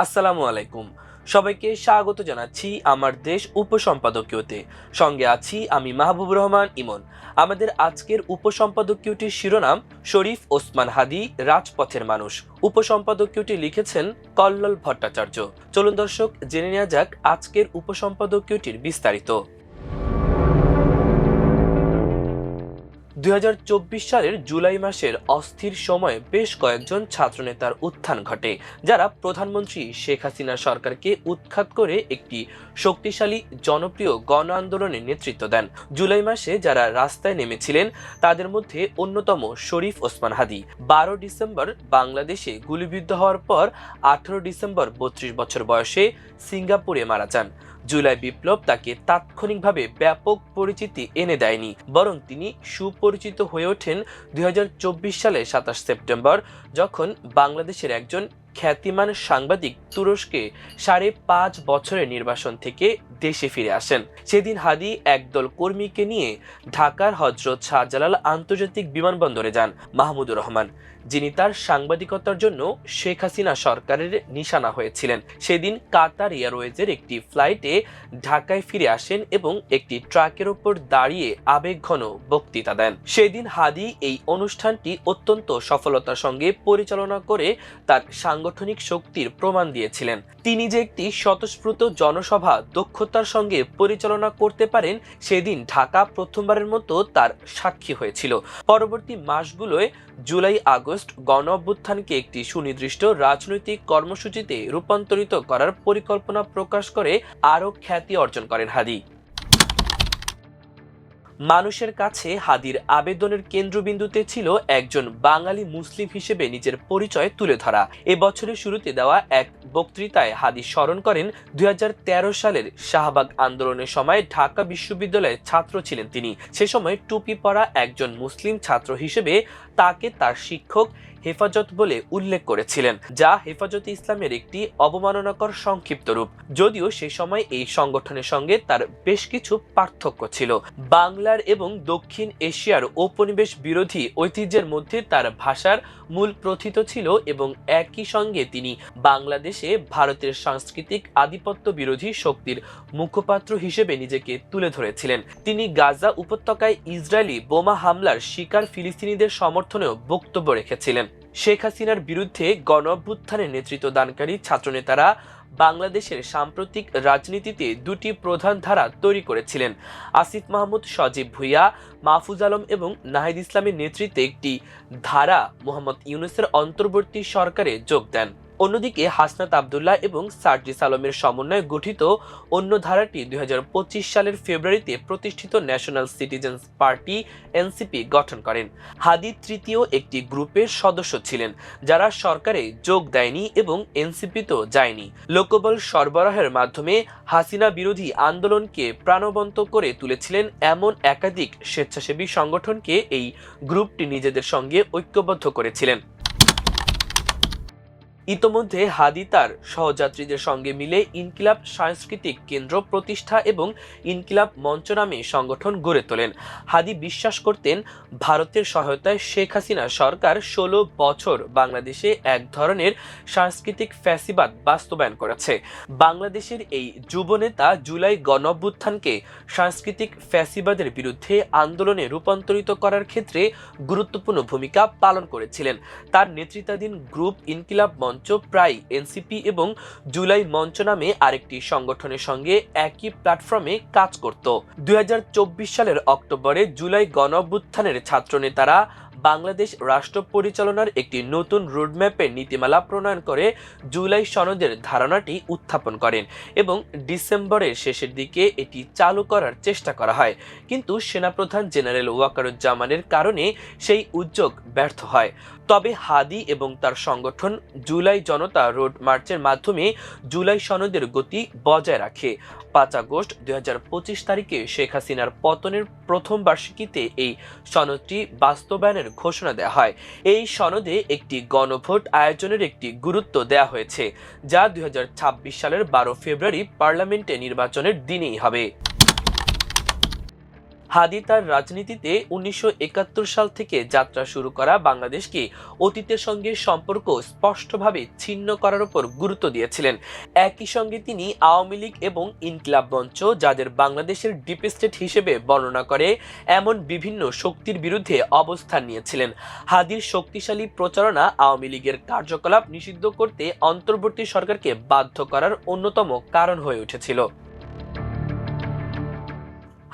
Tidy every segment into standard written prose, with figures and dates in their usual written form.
আসসালামু আলাইকুম। সবাইকে স্বাগত জানাচ্ছি আমার দেশ উপসম্পাদকীয়তে। সঙ্গে আছি আমি মাহবুবুর রহমান ইমন। আমাদের আজকের উপসম্পাদকীয়টির শিরোনাম শরীফ ওসমান হাদী রাজপথের মানুষ। উপসম্পাদকীয়টি লিখেছেন কল্লোল ভট্টাচার্য। চলুন দর্শক জেনে নেওয়া যাক আজকের উপসম্পাদকীয়টির বিস্তারিত। 2024 সালের জুলাই মাসের অস্থির সময়ে বেশ কয়েকজন ছাত্রনেতার উত্থান ঘটে, যারা প্রধানমন্ত্রী শেখ হাসিনা সরকারকে উৎখাত করে একটি শক্তিশালী জনপ্রিয় গণ আন্দোলনের নেতৃত্ব দেন। জুলাই মাসে যারা রাস্তায় নেমেছিলেন তাদের মধ্যে অন্যতম শরীফ ওসমান হাদী। 12 ডিসেম্বর বাংলাদেশে গুলিবিদ্ধ হওয়ার পর 18 ডিসেম্বর 32 বছর বয়সে সিঙ্গাপুরে মারা যান। জুলাই বিপ্লব তাকে তাৎক্ষণিকভাবে ব্যাপক পরিচিতি এনে দেয়নি, বরং তিনি সুপরিচিত হয়ে ওঠেন 2024 সালে 27 সেপ্টেম্বর, যখন বাংলাদেশের একজন খ্যাতিমান সাংবাদিক তুরস্কে 5.5 বছরের নির্বাসন থেকে দেশে ফিরে আসেন। সেদিন হাদী একদল কর্মীকে নিয়ে ঢাকার হযরত শাহজালাল আন্তর্জাতিক বিমানবন্দরে যান। মাহমুদুর রহমান, যিনি তার সাংবাদিকতার জন্য শেখ হাসিনা সরকারের নিশানা হয়েছিলেন, সেদিন কাতার এয়ারওয়েজের একটি ফ্লাইটে ঢাকায় ফিরে আসেন এবং একটি ট্রাকের ওপর দাঁড়িয়ে আবেগঘন বক্তৃতা দেন। সেদিন হাদী এই অনুষ্ঠানটি অত্যন্ত সফলতার সঙ্গে পরিচালনা করে তার সাংগঠনিক শক্তির প্রমাণ দিয়েছিলেন। তিনি যে একটি স্বতঃস্ফূর্ত জনসভা দক্ষতার সঙ্গে পরিচালনা করতে পারেন, সেদিন ঢাকা প্রথমবারের মতো তার সাক্ষী হয়েছিল। পরবর্তী মাসগুলোয় জুলাই আগস্ট গণ অভ্যুত্থানকে একটি সুনির্দিষ্ট রাজনৈতিক কর্মসূচিতে রূপান্তরিত করার পরিকল্পনা প্রকাশ করে আরও খ্যাতি অর্জন করেন হাদী। মানুষের কাছে হাদীর আবেদনের কেন্দ্রবিন্দুতে ছিল একজন বাঙালি মুসলিম হিসেবে নিজের পরিচয় তুলে ধরা। এ বছরের শুরুতে দেওয়া এক বক্তৃতায় হাদী স্মরণ করেন 2013 সালের শাহবাগ আন্দোলনের সময় ঢাকা বিশ্ববিদ্যালয়ের ছাত্র ছিলেন তিনি। সে সময় টুপি পরা একজন মুসলিম ছাত্র হিসেবে তাকে তার শিক্ষক হেফাজত বলে উল্লেখ করেছিলেন, যা হেফাজতে ইসলামের একটি অবমাননাকর সংক্ষিপ্ত রূপ। যদিও সে সময় এই সংগঠনের সঙ্গে তার বেশ কিছু পার্থক্য ছিল। বাংলার এবং দক্ষিণ এশিয়ার ঔপনিবেশ বিরোধী ঐতিহ্যের মধ্যে তার ভাষার মূল প্রথিত ছিল এবং একই সঙ্গে তিনি বাংলাদেশে ভারতের সাংস্কৃতিক আধিপত্য বিরোধী শক্তির মুখপাত্র হিসেবে নিজেকে তুলে ধরেছিলেন। তিনি গাজা উপত্যকায় ইসরায়েলি বোমা হামলার শিকার ফিলিস্তিনিদের সমর্থনেও বক্তব্য রেখেছিলেন। শেখ হাসিনার বিরুদ্ধে গণ অভ্যুত্থানের নেতৃত্ব দানকারী ছাত্রনেতারা বাংলাদেশের সাম্প্রতিক রাজনীতিতে দুটি প্রধান ধারা তৈরি করেছিলেন। আসিফ মাহমুদ, সজীব ভুইয়া, মাহফুজ আলম এবং নাহিদ ইসলামের নেতৃত্বে একটি ধারা মোহাম্মদ ইউনূসের অন্তর্বর্তী সরকারে যোগ দেন। অন্যদিকে হাসনাত আবদুল্লাহ এবং সার্জিস আলমের সমন্বয়ে গঠিত অন্য ধারাটি 2025 সালের ফেব্রুয়ারিতে প্রতিষ্ঠিত ন্যাশনাল সিটিজেন্স পার্টি এনসিপি গঠন করেন। হাদী তৃতীয় একটি গ্রুপের সদস্য ছিলেন, যারা সরকারে যোগ দেয়নি এবং এনসিপিতেও যায়নি। লোকবল সরবরাহের মাধ্যমে হাসিনা বিরোধী আন্দোলনকে প্রাণবন্ত করে তুলেছিলেন এমন একাধিক স্বেচ্ছাসেবী সংগঠনকে এই গ্রুপটি নিজেদের সঙ্গে ঐক্যবদ্ধ করেছিলেন। ইতোমধ্যে হাদী তার সহযাত্রীদের সঙ্গে মিলে ইনকিলাব সাংস্কৃতিক কেন্দ্র প্রতিষ্ঠা এবং ইনকিলাব মঞ্চ নামে সংগঠন গড়ে তোলেন। হাদী বিশ্বাস করতেন, ভারতের সহায়তায় শেখ হাসিনা সরকার 16 বছর বাংলাদেশে এক ধরনের সাংস্কৃতিক ফ্যাসিবাদ বাস্তবায়ন করেছে। বাংলাদেশের এই যুবনেতা জুলাই গণ অভ্যুত্থানকে সাংস্কৃতিক ফ্যাসিবাদের বিরুদ্ধে আন্দোলনে রূপান্তরিত করার ক্ষেত্রে গুরুত্বপূর্ণ ভূমিকা পালন করেছিলেন। তার নেতৃত্বাধীন গ্রুপ ইনকিলাব মঞ্চ প্রায় এনসিপি এবং জুলাই মঞ্চ নামে আরেকটি সংগঠনের সঙ্গে একই প্ল্যাটফর্মে কাজ করত। 2024 সালের অক্টোবরে জুলাই গণ অভ্যুত্থানের ছাত্রনেতারা বাংলাদেশ রাষ্ট্র পরিচালনার একটি নতুন রোডম্যাপের নীতিমালা প্রণয়ন করে জুলাই সনদের ধারণাটি উত্থাপন করেন এবং ডিসেম্বরের শেষের দিকে এটি চালু করার চেষ্টা করা হয়। কিন্তু সেনাপ্রধান জেনারেল ওয়াকারুজ্জামানের কারণে সেই উদ্যোগ ব্যর্থ হয়। তবে হাদী এবং তার সংগঠন জুলাই জনতা রোড মার্চের মাধ্যমে জুলাই সনদের গতি বজায় রাখে। 5 আগস্ট 2025 তারিখে শেখ হাসিনার পতনের প্রথম বার্ষিকীতে এই সনদটি বাস্তবায়নের ঘোষণা দেওয়া হয়। এই সনদে একটি গণভোট আয়োজনের একটি গুরুত্ব দেওয়া হয়েছে, যা 2026 সালের 12 ফেব্রুয়ারি পার্লামেন্টে নির্বাচনের দিনেই হবে। হাদি তার রাজনীতিতে ১৯৭১ সাল থেকে যাত্রা শুরু করা বাংলাদেশকে অতীতের সঙ্গে সম্পর্ক স্পষ্টভাবে ছিন্ন করার উপর গুরুত্ব দিয়েছিলেন। একই সঙ্গে তিনি আওয়ামী লীগ এবং ইনকিলাব মঞ্চ, যাদের বাংলাদেশের ডিপ স্টেট হিসেবে বর্ণনা করে, এমন বিভিন্ন শক্তির বিরুদ্ধে অবস্থান নিয়েছিলেন। হাদির শক্তিশালী প্রচারণা আওয়ামী লীগের কার্যকলাপ নিষিদ্ধ করতে অন্তর্বর্তী সরকারকে বাধ্য করার অন্যতম কারণ হয়ে উঠেছিল।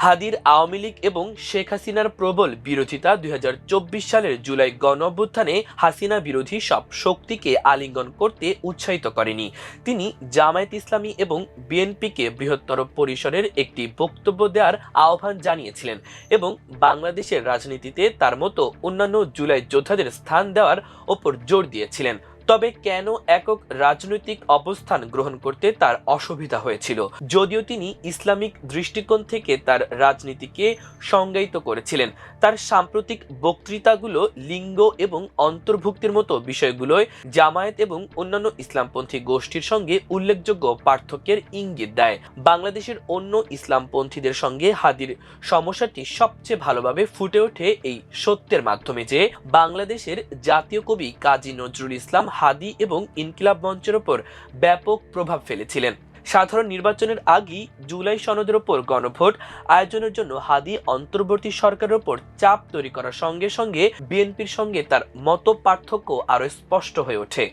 হাদির আওয়ামী লীগ এবং শেখ হাসিনার প্রবল বিরোধিতা ২০২৪ সালের জুলাই গণঅভ্যুত্থানে হাসিনা বিরোধী সব শক্তিকে আলিঙ্গন করতে উৎসাহিত করেনি। তিনি জামায়াত ইসলামী এবং বিএনপিকে বৃহত্তর পরিসরের একটি বক্তব্য দেওয়ার আহ্বান জানিয়েছিলেন এবং বাংলাদেশের রাজনীতিতে তার মতো অন্যান্য জুলাই যোদ্ধাদের স্থান দেওয়ার ওপর জোর দিয়েছিলেন। তবে কেন একক রাজনৈতিক অবস্থান গ্রহণ করতে তার অসুবিধা হয়েছিল? যদিও তিনি ইসলামিক দৃষ্টিকোণ থেকে তার রাজনীতিকে সংজ্ঞায়িত করেছিলেন, তার সাম্প্রতিক বক্তৃতাগুলো লিঙ্গ এবং অন্তর্ভুক্তির মতো বিষয়গুলোয় জামায়াত এবং অন্যান্য ইসলামপন্থী গোষ্ঠীর সঙ্গে উল্লেখযোগ্য পার্থক্যের ইঙ্গিত দেয়। বাংলাদেশের অন্য ইসলামপন্থীদের সঙ্গে হাদির সমস্যাটি সবচেয়ে ভালোভাবে ফুটে ওঠে এই সত্যের মাধ্যমে যে বাংলাদেশের জাতীয় কবি কাজী নজরুল ইসলাম হাদি এবং ইনকিলাব মঞ্চের ওপর ব্যাপক প্রভাব ফেলেছিলেন। সাধারণ নির্বাচনের আগেই জুলাই সনদের ওপর গণভোট আয়োজনের জন্য হাদি অন্তর্বর্তী সরকারের ওপর চাপ তৈরি করার সঙ্গে সঙ্গে বিএনপির সঙ্গে তার মত পার্থক্য আরো স্পষ্ট হয়ে ওঠে।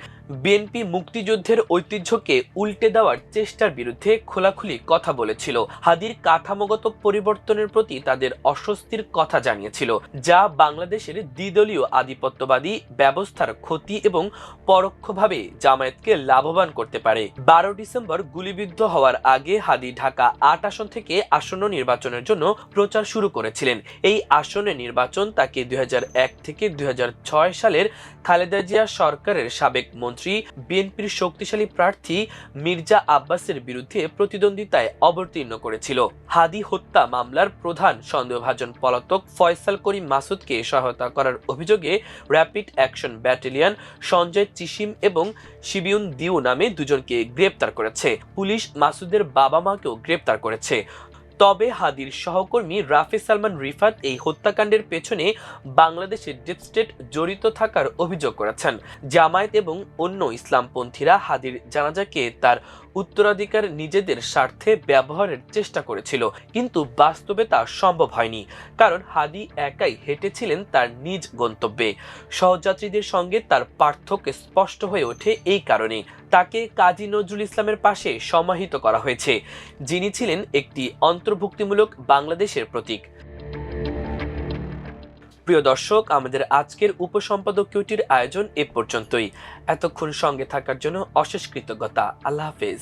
বিএনপি মুক্তিযুদ্ধের ঐতিহ্যকে উল্টে দেওয়ার চেষ্টার বিরুদ্ধে খোলাখুলি কথা বলেছিল। হাদির কাঠামোগত পরিবর্তনের প্রতি তাদের অস্বস্তির কথা জানিয়েছিল, যা বাংলাদেশের দ্বিদলীয় আধিপত্যবাদী ব্যবস্থার ক্ষতি এবং পরোক্ষভাবে জামায়াতকে লাভবান করতে পারে। ১২ ডিসেম্বর গুলিবিদ্ধ হওয়ার আগে হাদি ঢাকা ৮ আসন থেকে আসন্ন নির্বাচনের জন্য প্রচার শুরু করেছিলেন। এই আসনের নির্বাচন তাকে ২০০১ থেকে ২০০৬ সালের খালেদা জিয়া সরকারের সাবেক মন্ত্রী বিএনপির শক্তিশালী প্রার্থী মির্জা আব্বাসের বিরুদ্ধে প্রতিদ্বন্দ্বিতায় অবতীর্ণ করেছিল। হাদি হত্যা মামলার প্রধান সন্দেহভাজন পলাতক ফয়সাল করিম মাসুদকে সহায়তা করার অভিযোগে rapid action battalion Sanjay Chisim এবং শিবিউন দিউ নামে দুজনকে গ্রেপ্তার করেছে। পুলিশ মাসুদের বাবা মাকেও গ্রেপ্তার করেছে। তবে হাদির সহকর্মী রাফি সালমান রিফাত এই হত্যাকাণ্ডের পেছনে বাংলাদেশের ডিপ স্টেট জড়িত থাকার অভিযোগ করেছেন। জামায়াত এবং অন্য ইসলামপন্থীরা হাদির জানাজাকে তার উত্তরাধিকার নিজেদের স্বার্থে ব্যবহারের চেষ্টা করেছিল, কিন্তু বাস্তবে তা সম্ভব হয়নি, কারণ হাদি একাই হেঁটেছিলেন তার নিজ গন্তব্যে। সহযাত্রীদের সঙ্গে তার পার্থক্য স্পষ্ট হয়ে ওঠে এই কারণে তাকে কাজী নজরুল ইসলামের পাশে সমাহিত করা হয়েছে, যিনি ছিলেন একটি অন্তর্ভুক্তিমূলক বাংলাদেশের প্রতীক। প্রিয় দর্শক, আমাদের আজকের উপসম্পাদকীয়টির আয়োজন এ পর্যন্তই। এতক্ষণ সঙ্গে থাকার জন্য অশেষ কৃতজ্ঞতা। আল্লাহ হাফেজ।